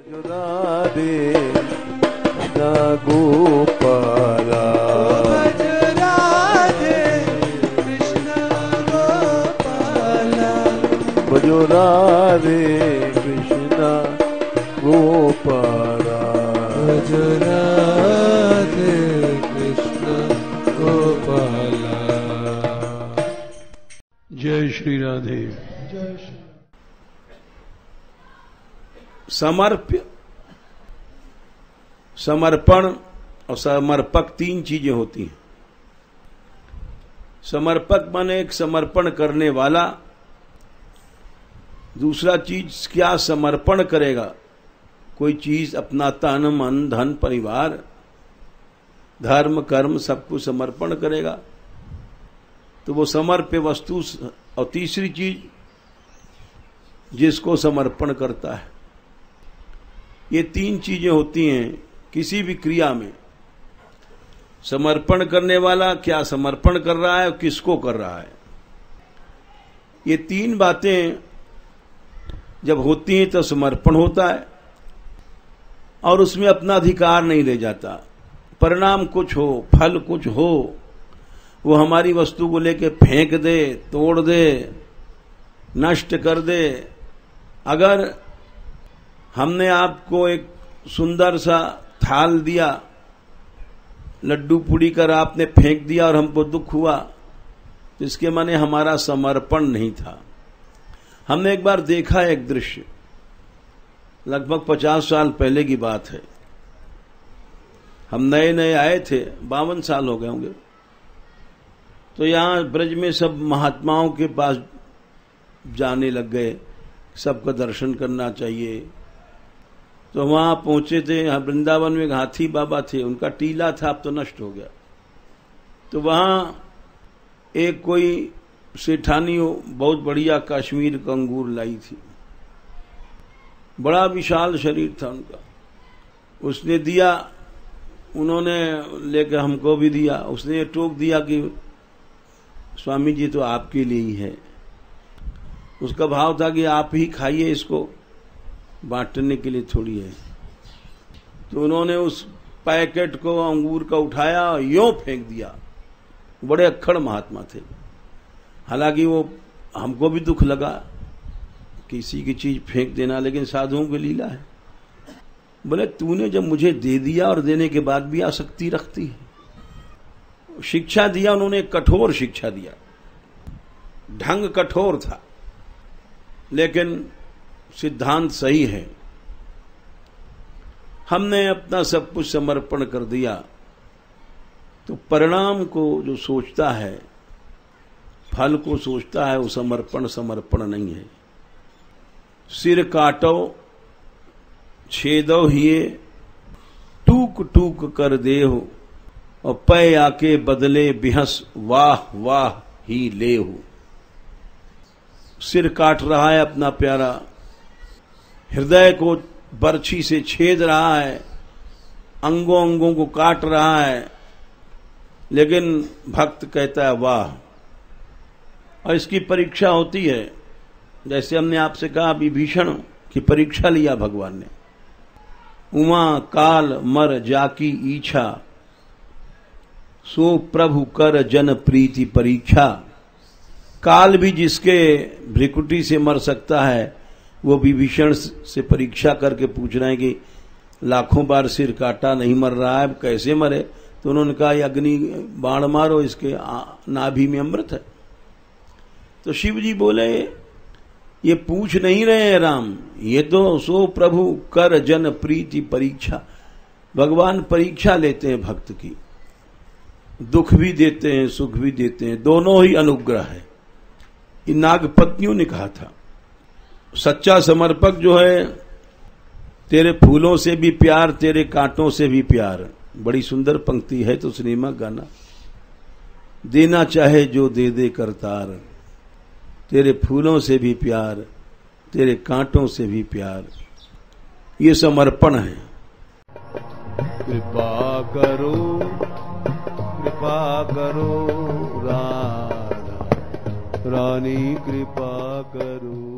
राधे कृष्ण गोपाला भजो राधे कृष्ण गोपाला भजो राधे कृष्ण गोपाला। जय श्री राधे। जय श्री। समर्प्य, समर्पण और समर्पक तीन चीजें होती हैं। समर्पक माने एक समर्पण करने वाला, दूसरा चीज क्या समर्पण करेगा, कोई चीज अपना तन मन धन परिवार धर्म कर्म सब कुछ समर्पण करेगा तो वो समर्प्य वस्तु। और तीसरी चीज जिसको समर्पण करता है। ये तीन चीजें होती हैं किसी भी क्रिया में। समर्पण करने वाला क्या समर्पण कर रहा है और किसको कर रहा है। ये तीन बातें जब होती हैं तो समर्पण होता है और उसमें अपना अधिकार नहीं ले जाता। परिणाम कुछ हो, फल कुछ हो, वो हमारी वस्तु को लेके फेंक दे, तोड़ दे, नष्ट कर दे। अगर हमने आपको एक सुंदर सा थाल दिया, लड्डू पूड़ी कर आपने फेंक दिया और हमको दुख हुआ, तो इसके माने हमारा समर्पण नहीं था। हमने एक बार देखा एक दृश्य, लगभग 50 साल पहले की बात है। हम नए नए आए थे, 52 साल हो गए होंगे। तो यहाँ ब्रज में सब महात्माओं के पास जाने लग गए, सबका दर्शन करना चाहिए। तो वहां पहुंचे थे। यहाँ वृंदावन में एक हाथी बाबा थे, उनका टीला था, अब तो नष्ट हो गया। तो वहां एक कोई सेठानी बहुत बढ़िया कश्मीर का अंगूर लाई थी, बड़ा विशाल शरीर था उनका। उसने दिया, उन्होंने लेकर हमको भी दिया। उसने टोक दिया कि स्वामी जी तो आपके लिए ही है। उसका भाव था कि आप ही खाइए, इसको बांटने के लिए थोड़ी है। तो उन्होंने उस पैकेट को अंगूर का उठाया और यूं फेंक दिया। बड़े अक्खड़ महात्मा थे। हालांकि वो हमको भी दुख लगा किसी की चीज फेंक देना, लेकिन साधुओं की लीला है। बोले तूने जब मुझे दे दिया और देने के बाद भी आसक्ति रखती है। शिक्षा दिया उन्होंने, कठोर शिक्षा दिया। ढंग कठोर था लेकिन सिद्धांत सही है। हमने अपना सब कुछ समर्पण कर दिया तो परिणाम को जो सोचता है, फल को सोचता है, वो समर्पण नहीं है। सिर काटो छेदो हिये, टूक टूक कर देहो, और पै आके बदले बिहस वाह वाह ही लेहो। सिर काट रहा है अपना प्यारा, हृदय को बर्छी से छेद रहा है, अंगों अंगों को काट रहा है, लेकिन भक्त कहता है वाह। और इसकी परीक्षा होती है। जैसे हमने आपसे कहा, विभीषण की परीक्षा लिया भगवान ने। उमा काल मर जाकी इच्छा, सो प्रभु कर जन प्रीति परीक्षा। काल भी जिसके भ्रिकुटी से मर सकता है, वो विभीषण से परीक्षा करके पूछ रहे हैं कि लाखों बार सिर काटा नहीं मर रहा है, कैसे मरे। तो उन्होंने कहा ये अग्नि बाण मारो, इसके नाभि में अमृत है। तो शिव जी बोले ये पूछ नहीं रहे हैं राम, ये तो सो प्रभु कर जन प्रीति परीक्षा। भगवान परीक्षा लेते हैं भक्त की, दुख भी देते हैं सुख भी देते हैं, दोनों ही अनुग्रह है। इन नागपत्नियों ने कहा था सच्चा समर्पक जो है, तेरे फूलों से भी प्यार, तेरे कांटों से भी प्यार। बड़ी सुंदर पंक्ति है तो सिनेमा गाना। देना चाहे जो दे दे करतार, तेरे फूलों से भी प्यार, तेरे कांटों से भी प्यार। ये समर्पण है। कृपा करो राधा रानी, कृपा करो।